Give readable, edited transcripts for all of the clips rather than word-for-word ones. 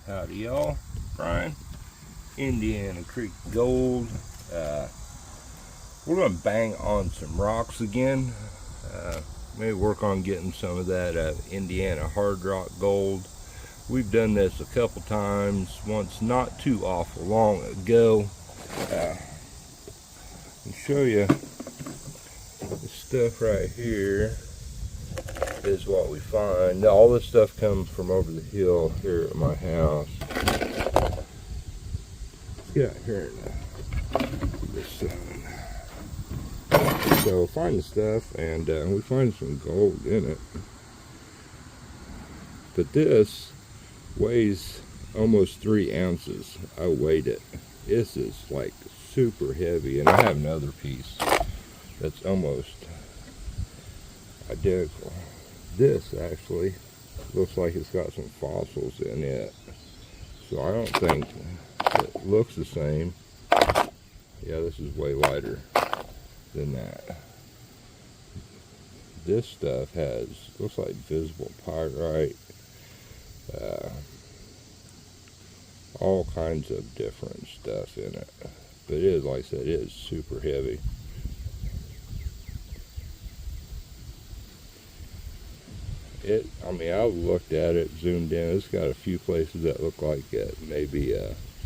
Howdy y'all, Brian, Indiana Creek Gold. We're going to bang on some rocks again. Maybe work on getting some of that Indiana hard rock gold. We've done this a couple times, once not too awful long ago. I'll show you this stuff right here is what we find. All this stuff comes from over the hill here at my house. Let's get out here in the sun. So find the stuff, and we find some gold in it. But this weighs almost 3 ounces. I weighed it. This is like super heavy, and I have another piece that's almost identical. This actually looks like it's got some fossils in it, so I don't think it looks the same. Yeah, this is way lighter than that. This stuff looks like visible pyrite, all kinds of different stuff in it, but it is, like I said, it is super heavy. I mean, I looked at it, zoomed in. It's got a few places that look like it maybe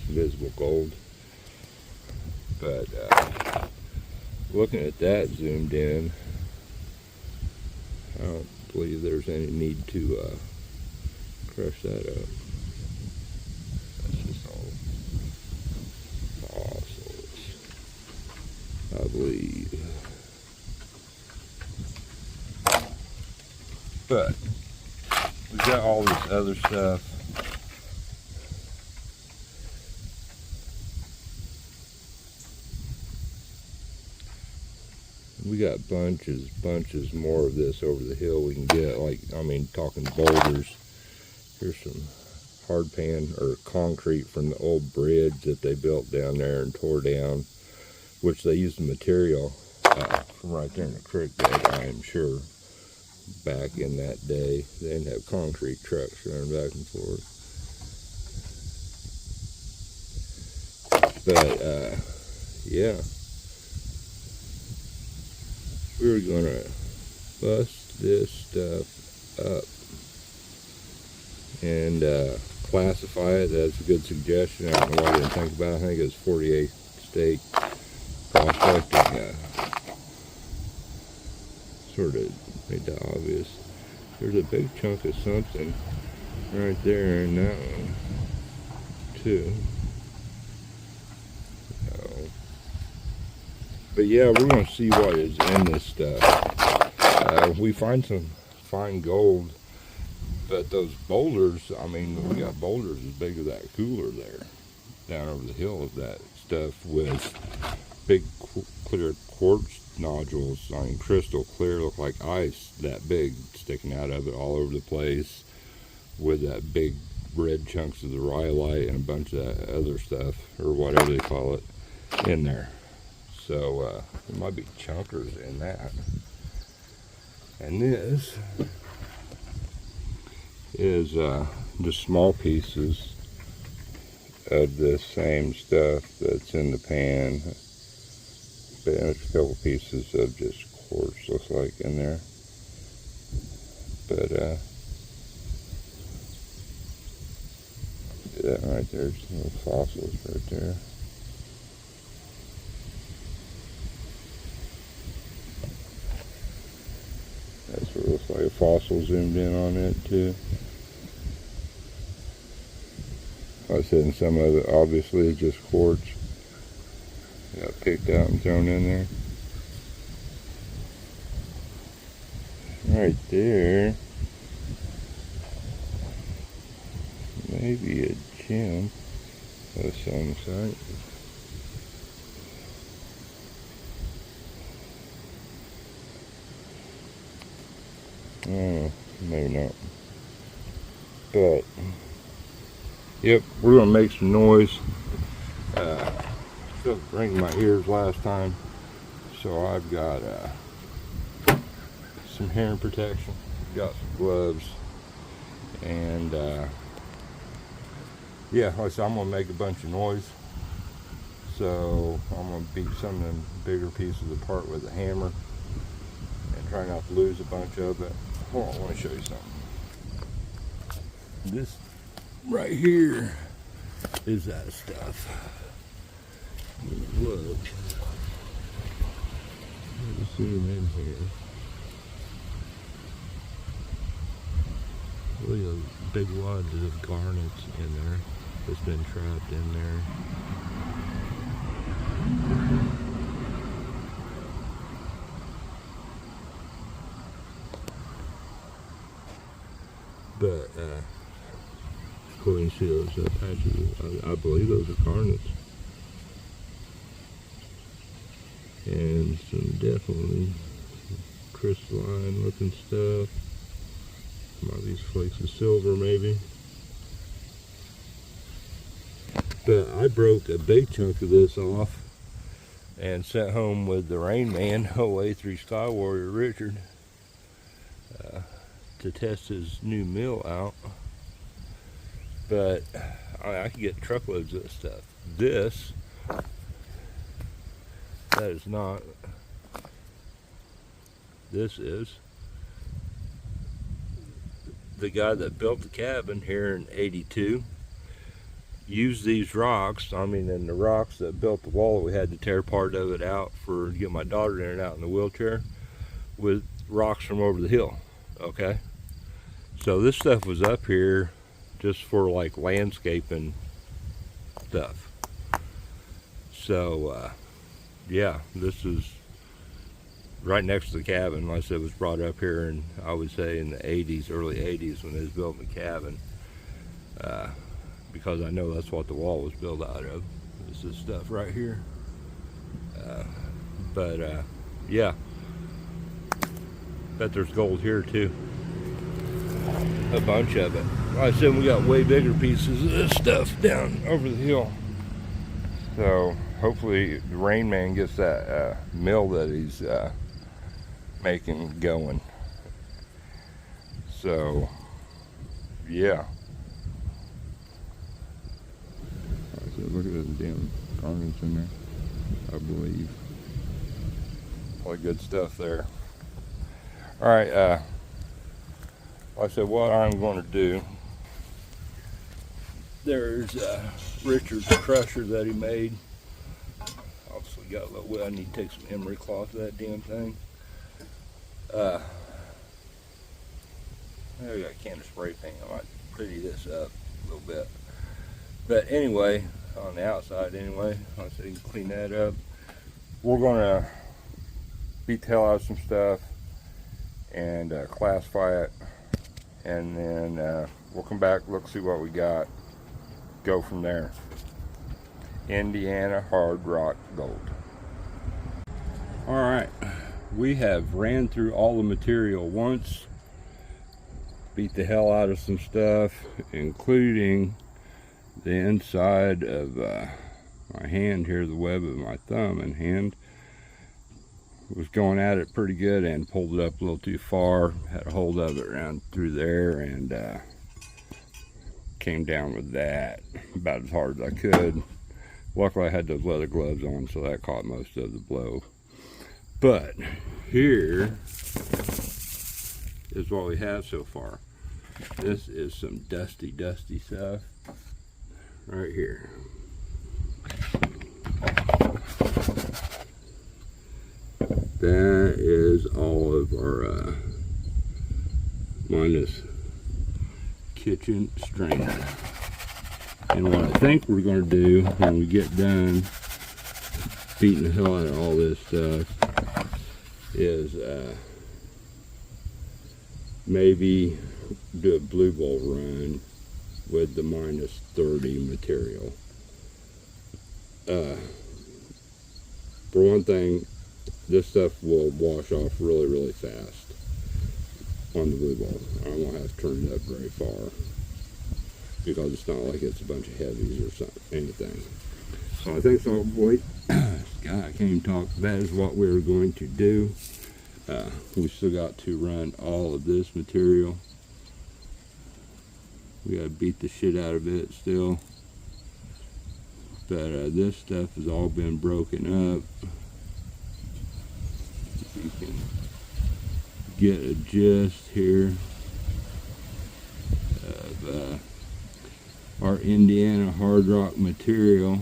visible gold, but looking at that zoomed in, I don't believe there's any need to crush that up. That's just all fossils, I believe. But we got all this other stuff. We got bunches more of this over the hill we can get. Like, I mean, talking boulders. Here's some hard pan or concrete from the old bridge that they built down there and tore down, which they used the material from right there in the creek bed, I am sure. Back in that day, they didn't have concrete trucks running back and forth. But yeah, we're gonna bust this stuff up and classify it. That's a good suggestion. I don't know why I didn't think about it. I think it was 48 state prospecting sort of made that obvious. There's a big chunk of something right there in that one too. So, but yeah, we're going to see what is in this stuff. We find some fine gold, but those boulders, I mean, we got boulders as big as that cooler there down over the hill of that stuff with big clear quartz nodules, I mean crystal clear, look like ice, that big, sticking out of it all over the place, with that big red chunks of the rhyolite and a bunch of that other stuff, or whatever they call it, in there. So there might be chunkers in that. And this is just small pieces of the same stuff that's in the pan. But there's a couple pieces of just quartz, looks like, in there. But that right there's little fossils right there. That's what it looks like, a fossil zoomed in on it too. Like I said, and some of it obviously is just quartz. Got picked out and thrown in there. Right there. Maybe a gem of some sort. Oh, maybe not. But, yep, we're going to make some noise. Still ringing my ears last time, so I've got some hearing protection, got some gloves, and yeah, like I said, I'm gonna make a bunch of noise. So I'm gonna beat some of them bigger pieces apart with a hammer and try not to lose a bunch of it. Hold on, I want to show you something. This right here is that stuff. Look. Let me zoom in here. Look at those big wads of garnets in there that's been trapped in there. But go and see those patches. I believe those are garnets. And some definitely crystalline looking stuff. Might be flakes of silver maybe. But I broke a big chunk of this off and sent home with the Rain Man OA3 Sky Warrior Richard to test his new mill out. But I could get truckloads of this stuff. That is not. This is the guy that built the cabin here in '82. Used these rocks, and the rocks that built the wall, we had to tear part of it out to get my daughter in and out in the wheelchair, with rocks from over the hill. Okay, so this stuff was up here just for like landscaping stuff. So yeah, this is right next to the cabin. Like I said, it was brought up here, and I would say in the 80s, early 80s, when they was building the cabin. Because I know that's what the wall was built out of. This is stuff right here. Yeah, bet there's gold here too. A bunch of it. Like I said, we got way bigger pieces of this stuff down over the hill. So hopefully the Rain Man gets that mill that he's making going. So yeah. So look at those damn garnets in there, I believe. All the good stuff there. Alright, like I said, what I'm going to do, there's Richard's crusher that he made. Obviously got a little wet. I need to take some emery cloth to that damn thing. I got a can of spray paint. I might pretty this up a little bit. But anyway, on the outside anyway, like I said, you can clean that up. We're gonna beat the hell out of some stuff and classify it, and then we'll come back, look, see what we got, go from there. Indiana hard rock gold. All right, we have ran through all the material once, beat the hell out of some stuff, including the inside of my hand here, the web of my thumb and hand. Was going at it pretty good and pulled it up a little too far. Had a hold of it around through there and came down with that about as hard as I could. Luckily I had those leather gloves on, so that caught most of the blow. But here is what we have so far. This is some dusty stuff right here. That is all of our minus kitchen strainer. And what I think we're going to do when we get done beating the hell out of all this stuff is maybe do a blue bolt run with the minus 30 material. For one thing, this stuff will wash off really fast on the blue ball. I won't have to turn it up very far because it's not like it's a bunch of heavies or something, anything. So I think so, boy. God, I can't even talk. That is what we're going to do. We still got to run all of this material. We got to beat the shit out of it still. But this stuff has all been broken up. You can get a gist here of our Indiana hard rock material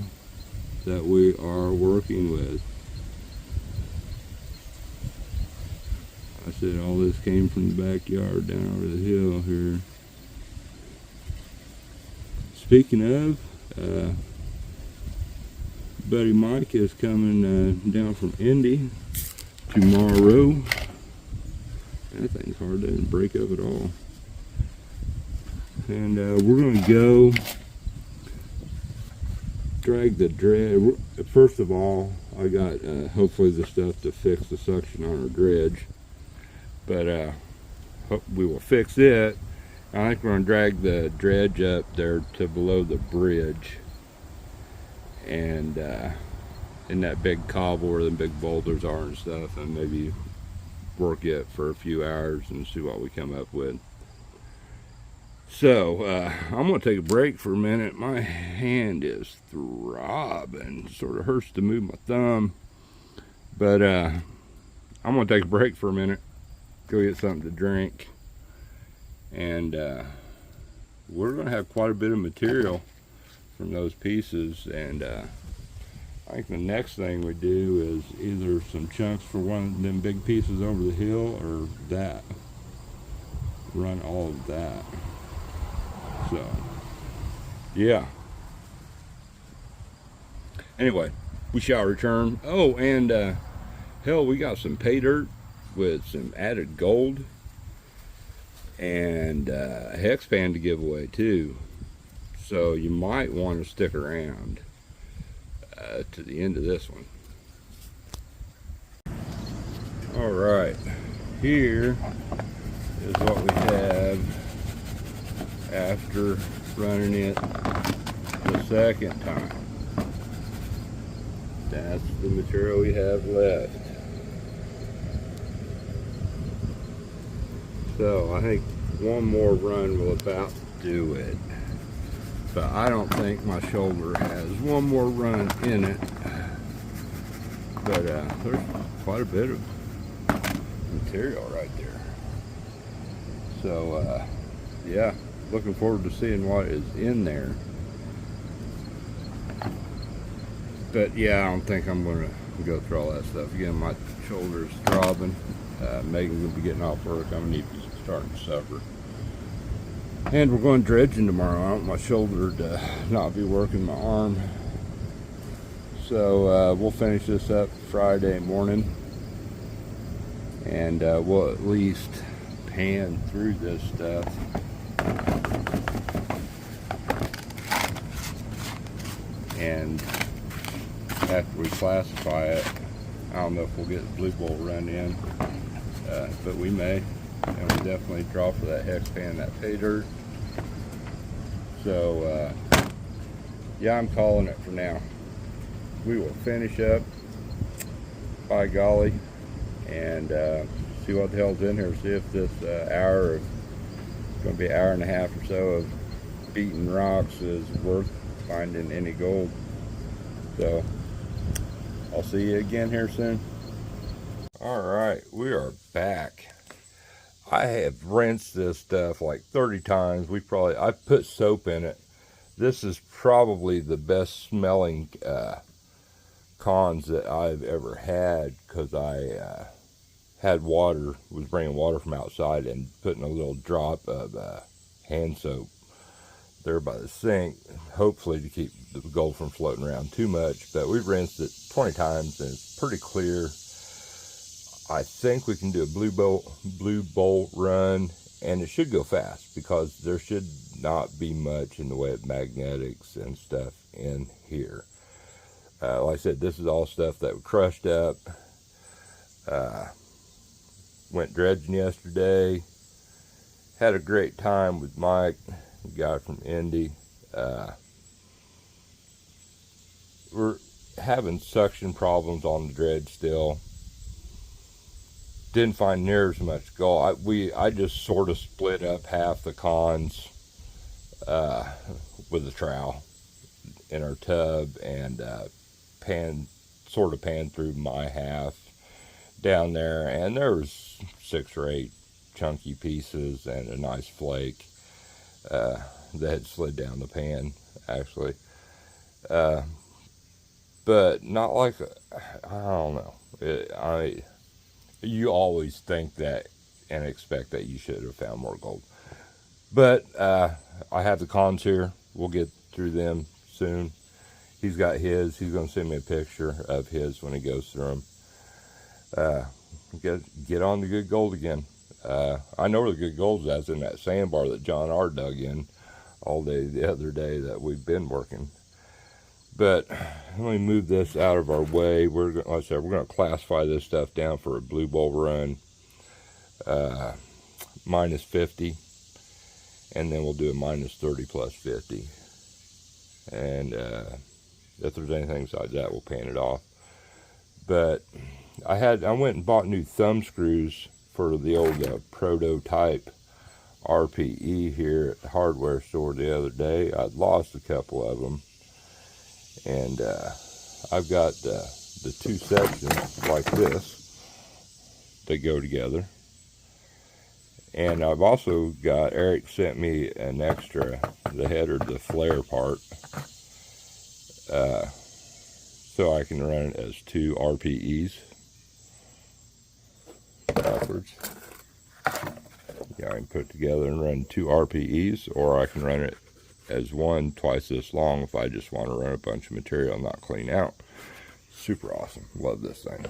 that we are working with. I said all this came from the backyard down over the hill here. Speaking of, buddy Mike is coming down from Indy tomorrow. That thing's hard, doesn't break up at all. And we're going to go drag the dredge. First of all, I got hopefully the stuff to fix the suction on our dredge. But we will fix it. I think we're going to drag the dredge up there to below the bridge. And in that big cobble where the big boulders are and stuff, and maybe work it for a few hours and see what we come up with. So I'm going to take a break for a minute. My hand is throbbing. It sort of hurts to move my thumb. But I'm going to take a break for a minute. Go get something to drink. And we're going to have quite a bit of material from those pieces. And I think the next thing we do is either some chunks for one of them big pieces over the hill or that. Run all of that. So, yeah. Anyway, we shall return. Oh, and hell, we got some pay dirt with some added gold and a hex band to give away too. So you might want to stick around to the end of this one. All right, here is what we have after running it the second time. That's the material we have left. So I think one more run will about do it. But I don't think my shoulder has one more run in it. But there's quite a bit of material right there. So yeah, looking forward to seeing what is in there. But yeah, I don't think I'm gonna go through all that stuff again. My shoulder's throbbing. Megan's gonna be getting off work. I'm gonna need to be starting supper. And we're going dredging tomorrow. I don't want my shoulder to not be working my arm. So we'll finish this up Friday morning. And we'll at least pan through this stuff. And after we classify it, I don't know if we'll get the blue bolt run in, but we may. And we definitely draw for that hex pan, that pay dirt. So yeah, I'm calling it for now. We will finish up, by golly, and see what the hell's in here. See if this hour of, it's going to be an hour and a half or so of beating rocks is worth finding any gold. So I'll see you again here soon. All right, we are back. I have rinsed this stuff like 30 times. I put soap in it. This is probably the best smelling cons that I've ever had, because I had water, was bringing water from outside and putting a little drop of hand soap there by the sink, hopefully to keep the gold from floating around too much. But we've rinsed it 20 times and it's pretty clear. I think we can do a blue bolt run, and it should go fast because there should not be much in the way of magnetics and stuff in here. Like I said, this is all stuff that we crushed up. Went dredging yesterday. Had a great time with Mike, the guy from Indy. We're having suction problems on the dredge still. Didn't find near as much gold. I just sort of split up half the cons with the trowel, in our tub and sort of pan through my half down there, and there was 6 or 8 chunky pieces and a nice flake that had slid down the pan, actually. But not like, I don't know. You always think that and expect that you should have found more gold. But I have the cons here. We'll get through them soon. He's got his. He's going to send me a picture of his when he goes through them. Get on the good gold again. I know where the good gold's at, in that sandbar that John R. dug in all day the other day that we've been working. But let me move this out of our way. Like I said, we're going to classify this stuff down for a blue bowl run, minus 50, and then we'll do a minus 30 plus 50. And if there's anything besides that, we'll pan it off. But I went and bought new thumb screws for the old prototype RPE here at the hardware store the other day. I'd lost a couple of them, and I've got the 2 sections like this. They go together. And I've also got, Eric sent me an extra, the header, the flare part, so I can run it as 2 RPEs backwards. Yeah, I can put it together and run 2 RPEs, or I can run it as one twice this long if I just want to run a bunch of material and not clean out. Super awesome. Love this thing.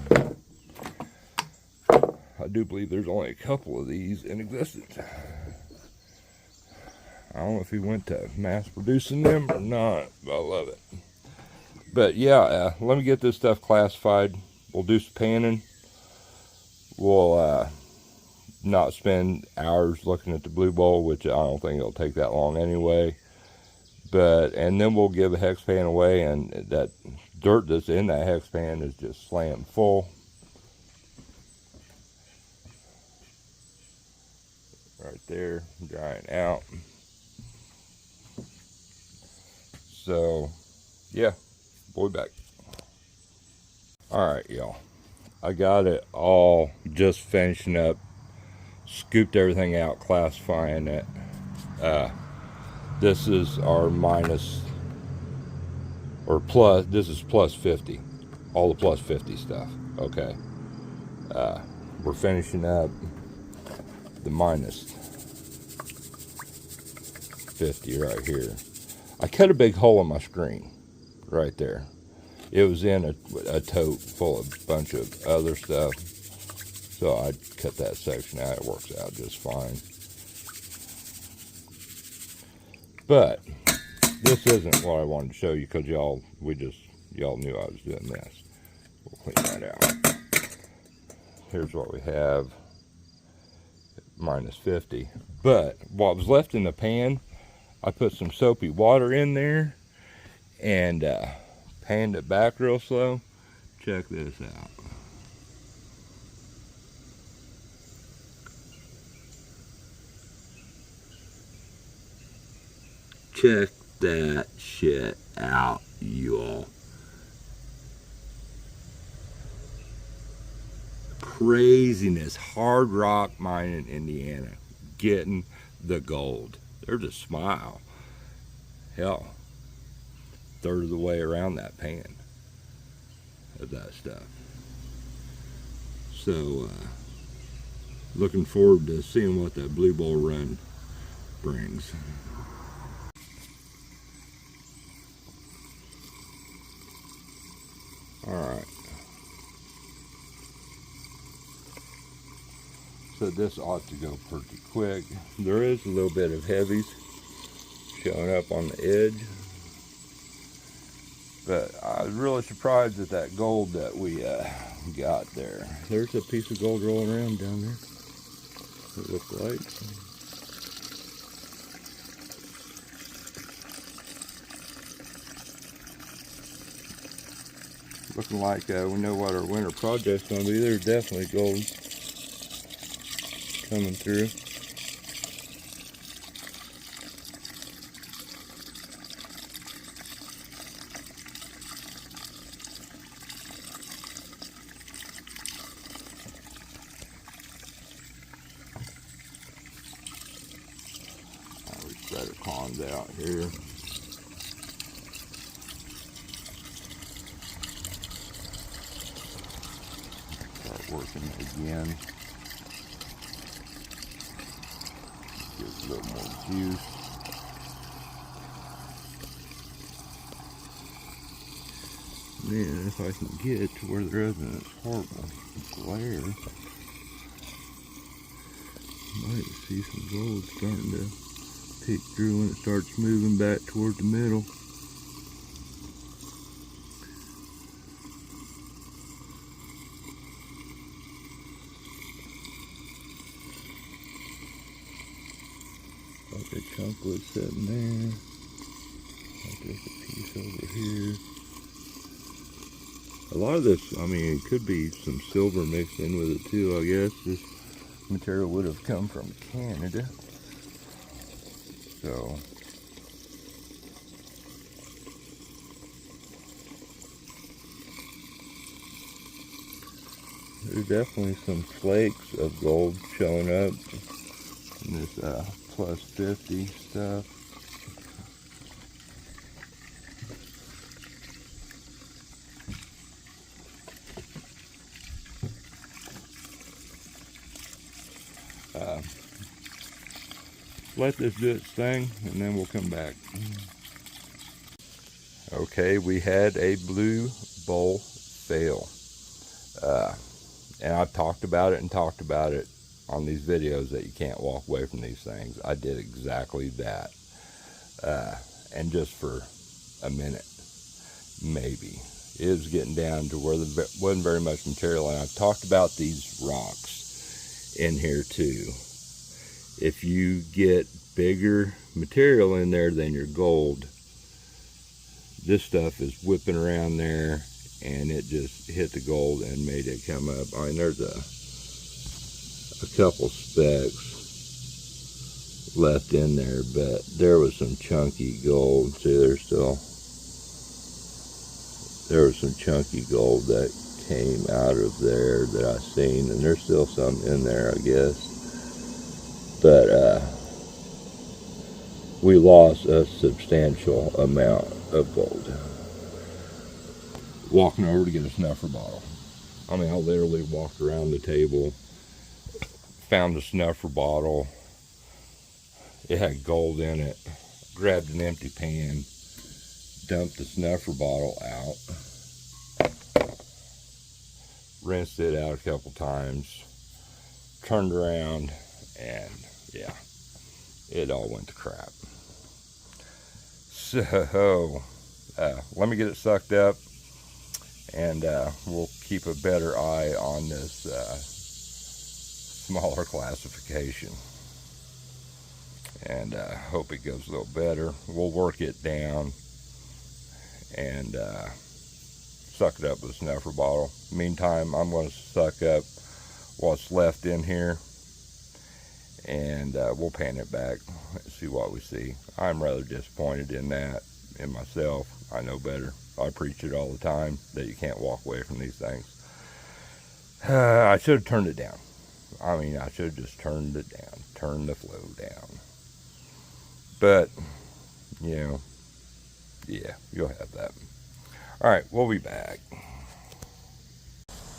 I do believe there's only a couple of these in existence. I don't know if he went to mass producing them or not, but I love it. But yeah, let me get this stuff classified. We'll do some panning. We'll not spend hours looking at the blue bowl, which I don't think it'll take that long anyway. And then we'll give a hex pan away, and that dirt that's in that hex pan is just slammed full. Right there, drying out. So, yeah, we'll be back. Alright, y'all. I got it all just finishing up. Scooped everything out, classifying it. This is our minus, or plus, this is plus 50. All the plus 50 stuff. Okay. We're finishing up the minus 50 right here. I cut a big hole in my screen right there. It was in a tote full of a bunch of other stuff, so I cut that section out. It works out just fine. But this isn't what I wanted to show you, because y'all knew I was doing this. We'll clean that out. Here's what we have, minus 50. But what was left in the pan, I put some soapy water in there and panned it back real slow. Check this out. Check that shit out, y'all. Craziness. Hard rock mining in Indiana. Getting the gold. There's a smile. Hell, third of the way around that pan of that stuff. So, looking forward to seeing what that blue bowl run brings. Alright. So this ought to go pretty quick. There is a little bit of heavies showing up on the edge. But I was really surprised at that gold that we got there. There's a piece of gold rolling around down there. It looks like. Looking like we know what our winter project's going to be. There's definitely gold coming through. better cons out here. Start working again. Gives a little more juice. Then if I can get to where there isn't this horrible glare, might see some gold starting to peek through when it starts moving back toward the middle. Like a chunk was sitting there. Like there's a piece over here. A lot of this, I mean, it could be some silver mixed in with it too, I guess. This material would have come from Canada. So, there's definitely some flakes of gold showing up in this plus 50 stuff. Let this do its thing and then we'll come back. Okay, we had a blue bowl fail. And I've talked about it on these videos that you can't walk away from these things. I did exactly that. And just for a minute, maybe. It was getting down to where there wasn't very much material. And I've talked about these rocks in here too. If you get bigger material in there than your gold, this stuff is whipping around there and it just hit the gold and made it come up. I mean, there's a couple specks left in there, but there was some chunky gold. See, there was some chunky gold that came out of there that I seen, and there's still some in there, I guess. But we lost a substantial amount of gold. Walking over to get a snuffer bottle. I mean, I literally walked around the table, found the snuffer bottle. It had gold in it. Grabbed an empty pan, dumped the snuffer bottle out, rinsed it out a couple times, turned around, and yeah, it all went to crap. So let me get it sucked up, and we'll keep a better eye on this smaller classification, and hope it goes a little better. We'll work it down and suck it up with a snuffer bottle. Meantime, I'm going to suck up what's left in here, and we'll pan it back and see what we see. I'm rather disappointed in myself. I know better. I preach it all the time that you can't walk away from these things. I should have turned it down. I mean, I should have just turned it down, turned the flow down. But, you know, yeah, you'll have that. All right, we'll be back.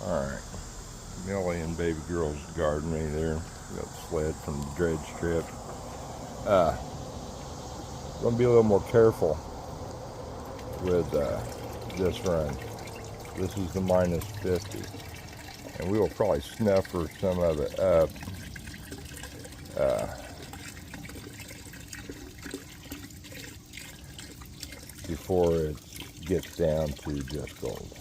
All right, Millie and baby girl's gardening there. Got the sled from the dredge strip. Gonna be a little more careful with this run. This is the minus 50, and we will probably snuffer some of it up. Before it gets down to just gold.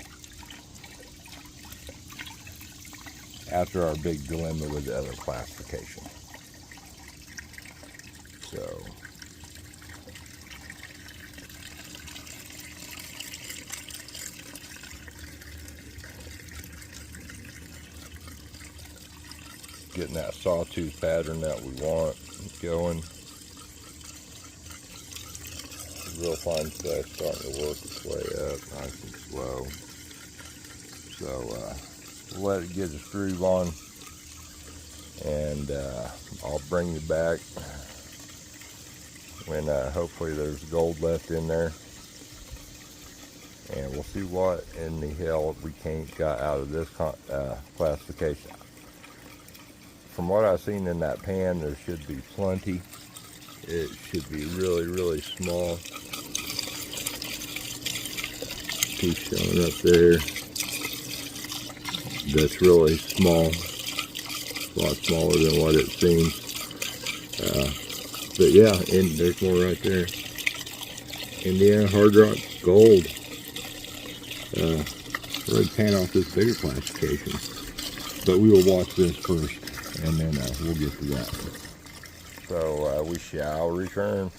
After our big dilemma with the other classification. So, getting that sawtooth pattern that we want going. Real fine stuff starting to work its way up nice and slow. So we'll let it get its groove on, and I'll bring you back when hopefully there's gold left in there. And we'll see what in the hell we can't got out of this classification. From what I've seen in that pan, there should be plenty. It should be really, really small. Piece showing up there. That's really small. A lot smaller than what it seems. But yeah, and there's more right there. Indiana hard rock gold. Really pan off this bigger classification. But we will watch this first, and then we'll get to that. So we shall return.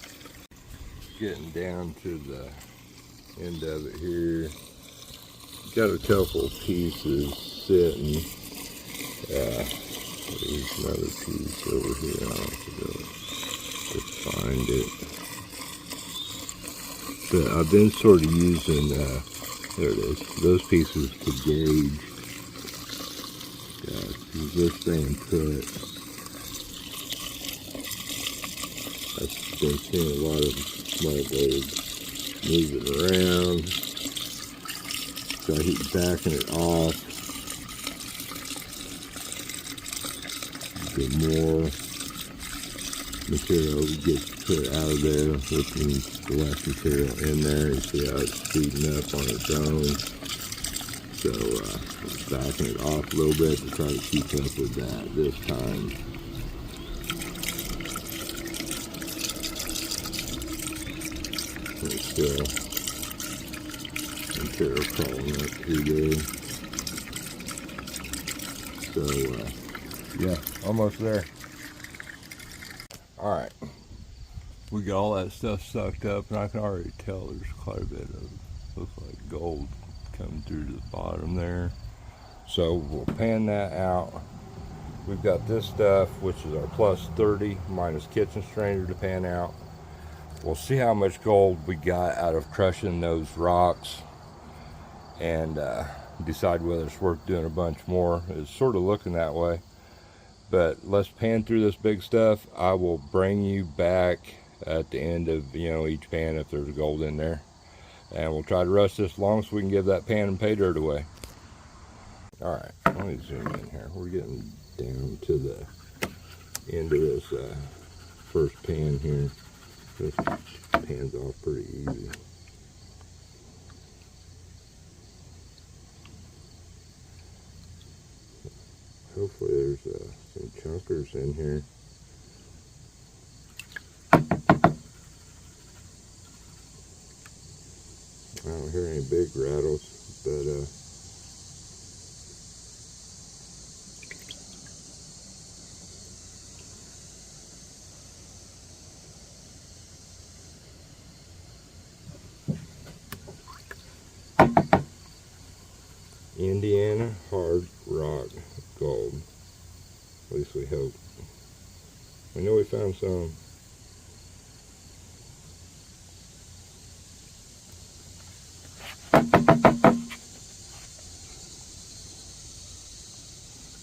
Getting down to the end of it here. Got a couple pieces sitting. There's another piece over here. I'll have to go just find it. But I've been sort of using, there it is, those pieces to gauge. Is this thing put? I've been seeing a lot of small blades moving around. So I keep backing it off. Get more material gets put out of there, which means the less material in there. You see how it's speeding up on its own. So backing it off a little bit to try to keep up with that this time. There's still material crawling up through there. So yeah, almost there. All right, we got all that stuff sucked up, and I can already tell there's quite a bit of, looks like gold coming through to the bottom there. So we'll pan that out. We've got this stuff, which is our plus 30 minus kitchen strainer to pan out. We'll see how much gold we got out of crushing those rocks, and decide whether it's worth doing a bunch more. It's sort of looking that way. But let's pan through this big stuff. I will bring you back at the end of each pan if there's gold in there, and we'll try to rush this long so we can give that pan and pay dirt away. All right, let me zoom in here. We're getting down to the end of this first pan here. This pans off pretty easy. Hopefully there's some chunkers in here. I don't hear any big rattles, but Indiana hard rock gold. At least we hope. We know we found some.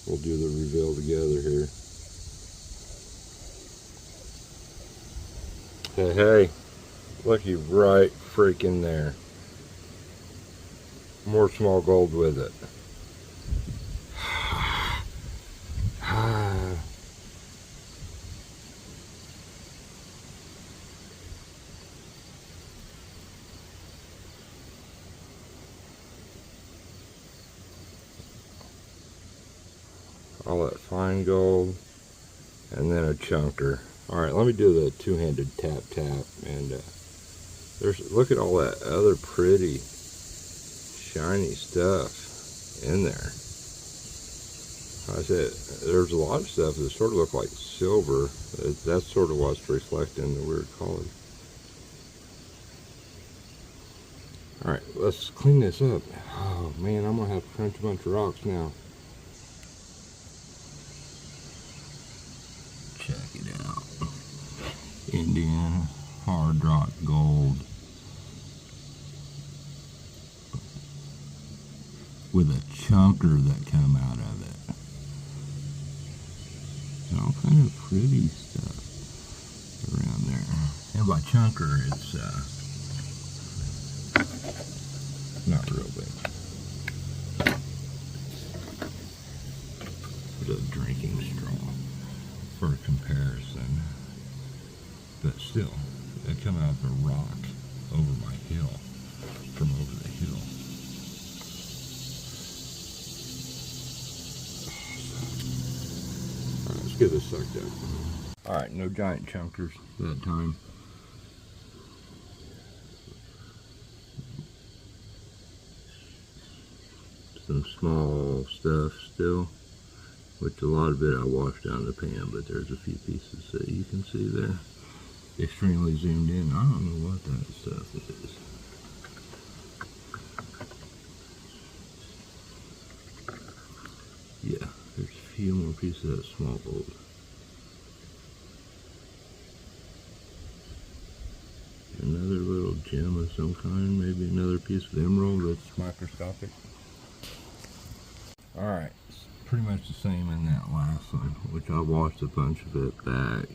We'll do the reveal together here. Hey, looky right freaking there. More small gold with it. All that fine gold, and then a chunker. All right, let me do the two-handed tap tap, and look at all that other pretty shiny stuff in there. I said there's a lot of stuff that sort of look like silver. That's sort of what's reflecting the weird color. All right, let's clean this up. Oh man, I'm gonna have to crunch a bunch of rocks now. Check it out. Indiana hard rock gold with a chunker that come out of it. And all kind of pretty stuff around there. And by chunker, it's not real big. It's a drinking straw for comparison. But still, it come out of the rock over my hill, from over the hill. Alright, let's get this sucked up. Alright, no giant chunkers that time. Some small stuff still, which a lot of it I washed down the pan, but there's a few pieces that you can see there. Extremely zoomed in. I don't know what that stuff is. Yeah, there's a few more pieces of that small gold. Another little gem of some kind, maybe another piece of emerald that's microscopic. Alright, it's pretty much the same in that last one, which I washed a bunch of it back.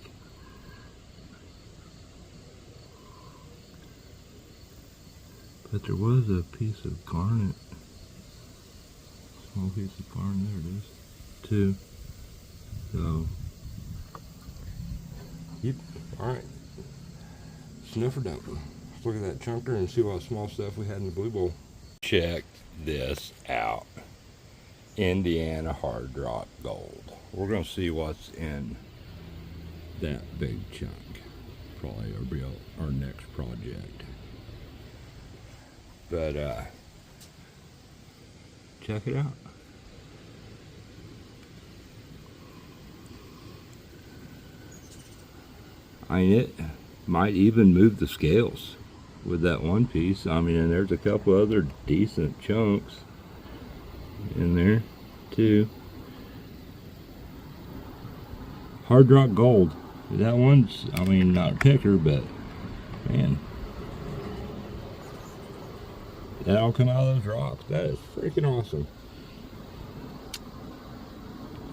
But there was a piece of garnet. Small piece of garnet, there it is. Two. So. Yep, alright. Sniffer dump. Let's look at that chunker and see what small stuff we had in the blue bowl. Check this out. Indiana hard rock gold. We're going to see what's in that big chunk. Probably our next project. But check it out. I mean, it might even move the scales with that one piece. I mean, and there's a couple other decent chunks in there too. Hard rock gold. That one's, I mean, not a picker, but man, that all come out of those rocks. That is freaking awesome.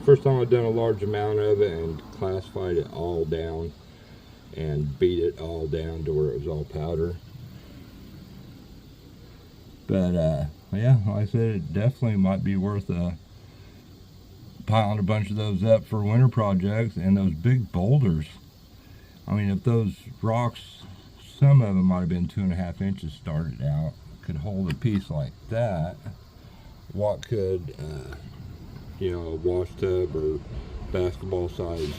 First time I've done a large amount of it and classified it all down and beat it all down to where it was all powder. But yeah, like I said, it definitely might be worth piling a bunch of those up for winter projects. And those big boulders, I mean, if those rocks, some of them might have been 2.5 inches started out, could hold a piece like that, what could you know, a wash tub or basketball size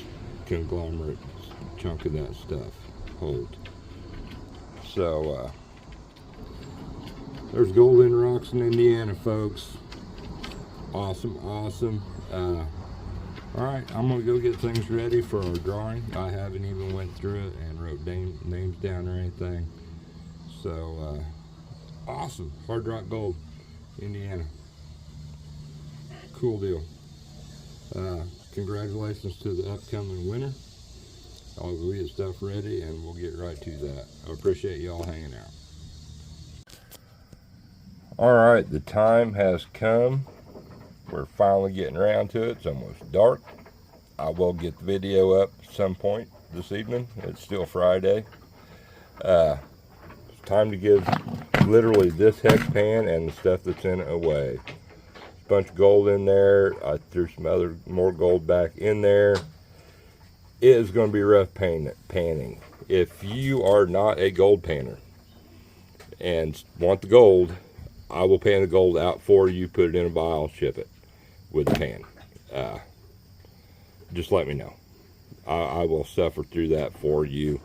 conglomerate chunk of that stuff hold? So there's golden rocks in Indiana, folks. Awesome, awesome. Alright, I'm gonna go get things ready for our drawing. I haven't even went through it and wrote names down or anything. So awesome. Hard rock gold, Indiana. Cool deal. Congratulations to the upcoming winner. I'll go get stuff ready and we'll get right to that. I appreciate y'all hanging out. Alright, the time has come. We're finally getting around to it. It's almost dark. I will get the video up at some point this evening. It's still Friday. It's time to give literally this hex pan and the stuff that's in it away. A bunch of gold in there. I threw some more gold back in there. It is going to be rough panning. If you are not a gold panner and want the gold, I will pan the gold out for you, put it in a vial, ship it with the pan. Just let me know. I will suffer through that for you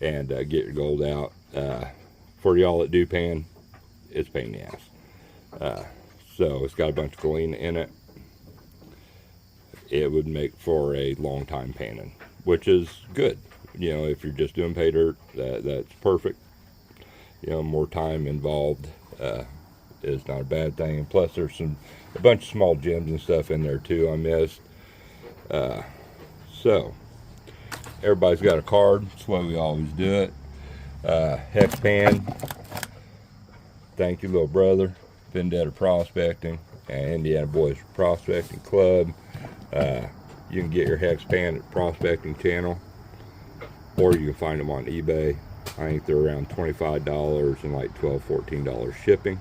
and get your gold out. For y'all that do pan, it's a pain in the ass. So it's got a bunch of galena in it. It would make for a long time panning, which is good. You know, if you're just doing pay dirt, that's perfect. You know, more time involved is not a bad thing. And plus, there's a bunch of small gems and stuff in there too I missed. So everybody's got a card. That's the way we always do it. Hex pan. Thank you, little brother. Vendetta Prospecting and Indiana Boys Prospecting Club. You can get your hex pan at Prospecting Channel. or you can find them on eBay. I think they're around $25 and like $12, $14 shipping.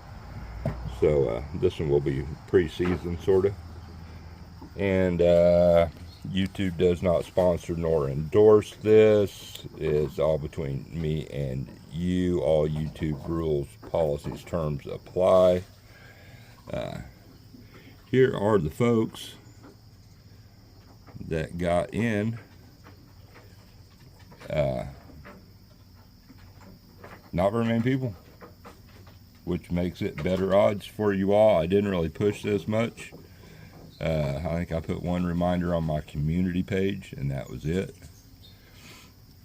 So this one will be pre-seasoned sort of. And YouTube does not sponsor nor endorse this. It's all between me and you. All YouTube rules, policies, terms apply. Here are the folks that got in. Not very many people, which makes it better odds for you all. I didn't really push this much. I think I put one reminder on my community page, and that was it.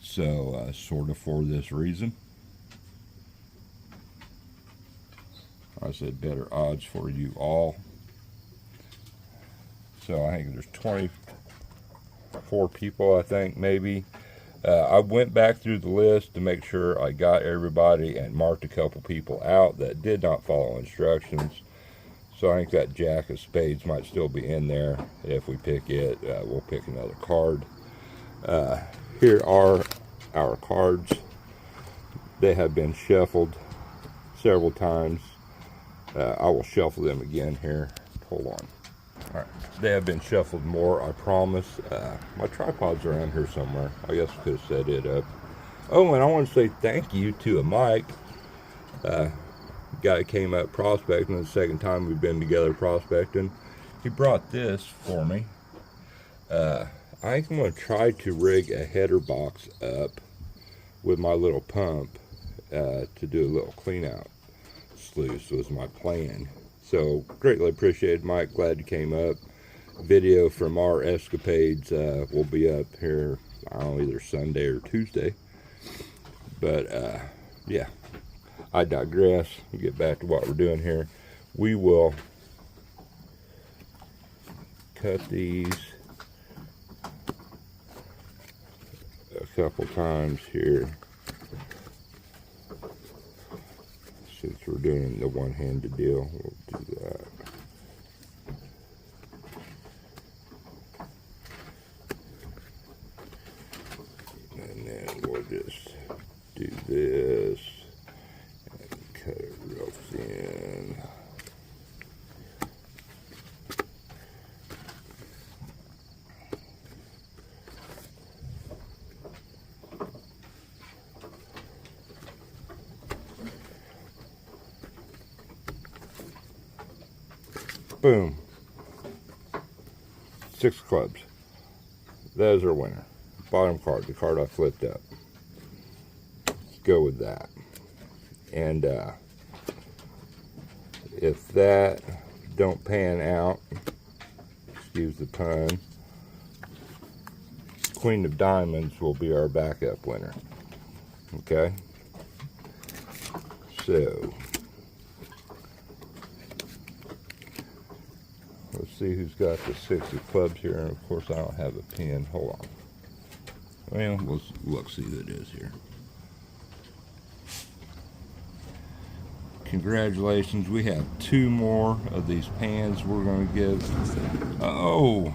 So, sort of for this reason. I said better odds for you all. So I think there's 24 people, I think, maybe. I went back through the list to make sure I got everybody and marked a couple people out that did not follow instructions. So I think that Jack of Spades might still be in there. If we pick it, we'll pick another card. Here are our cards. They have been shuffled several times. I will shuffle them again here. Hold on. All right. They have been shuffled more, I promise. My tripod's around here somewhere. I guess I could have set it up. Oh, and I want to say thank you to a Mike. Guy came up prospecting the second time we've been together prospecting. He brought this for me. I think I'm going to try to rig a header box up with my little pump to do a little clean out sluice was my plan. So greatly appreciated, Mike. Glad you came up. Video from our escapades will be up here, I don't know, either Sunday or Tuesday. But yeah, I digress. We'll get back to what we're doing here. We will cut these a couple times here, since we're doing the one-handed deal. We'll do that. And then we'll just do this and cut it real thin. Boom. 6 clubs. That is our winner. Bottom card, the card I flipped up. Let's go with that. And if that don't pan out, excuse the pun, Queen of Diamonds will be our backup winner. Okay? So let's see who's got the 6 of clubs here. And of course I don't have a pen. Hold on. Well, let's see who it is here. Congratulations. We have 2 more of these pans we're going to give. Oh,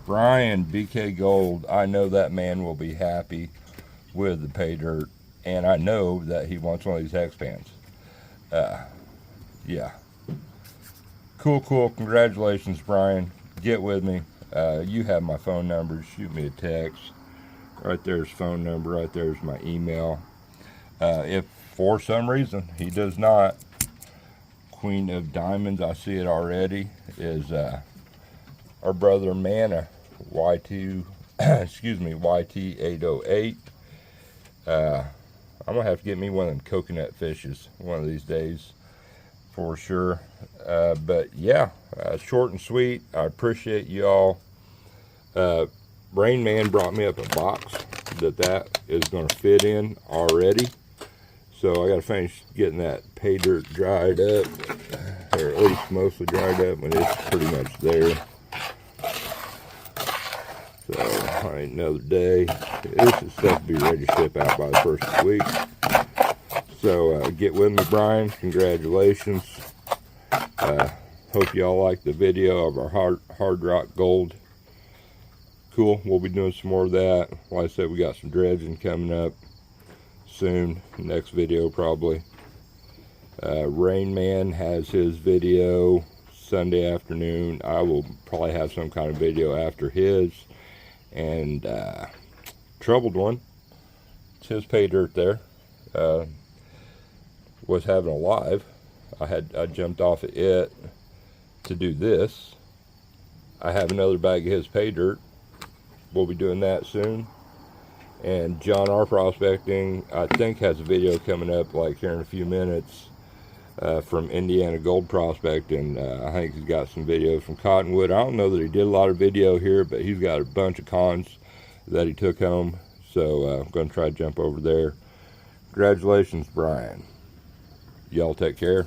Brian, BK Gold. I know that man will be happy with the Paydirt. And I know that he wants one of these HEX pans. Yeah. Cool. Congratulations, Brian. Get with me. You have my phone number. Shoot me a text. Right there's phone number. Right there's my email. If for some reason he does not, Queen of Diamonds, I see it already, is our brother Mana Y2 excuse me, YT808. I'm gonna have to get me one of them coconut fishes one of these days for sure. But yeah, short and sweet. I appreciate y'all. Rain Man brought me up a box that is going to fit in already. So I got to finish getting that Paydirt dried up, or at least mostly dried up, and it's pretty much there. So another day. This is stuff to be ready to ship out by the first of the week. So get with me, Brian. Congratulations. Hope y'all like the video of our hard rock gold cool. We'll be doing some more of that. Like I said, we got some dredging coming up soon. Next video probably. Rain Man has his video Sunday afternoon. I will probably have some kind of video after his. And Troubled One, it's his Paydirt there, was having a live. I jumped off of it to do this. I have another bag of his Paydirt. We'll be doing that soon. And John R. Prospecting, I think, has a video coming up like here in a few minutes from Indiana Gold Prospecting. I think he's got some videos from Cottonwood. I don't know that he did a lot of video here, but he's got a bunch of cons that he took home. So I'm going to try to jump over there. Congratulations, Brian. Y'all take care.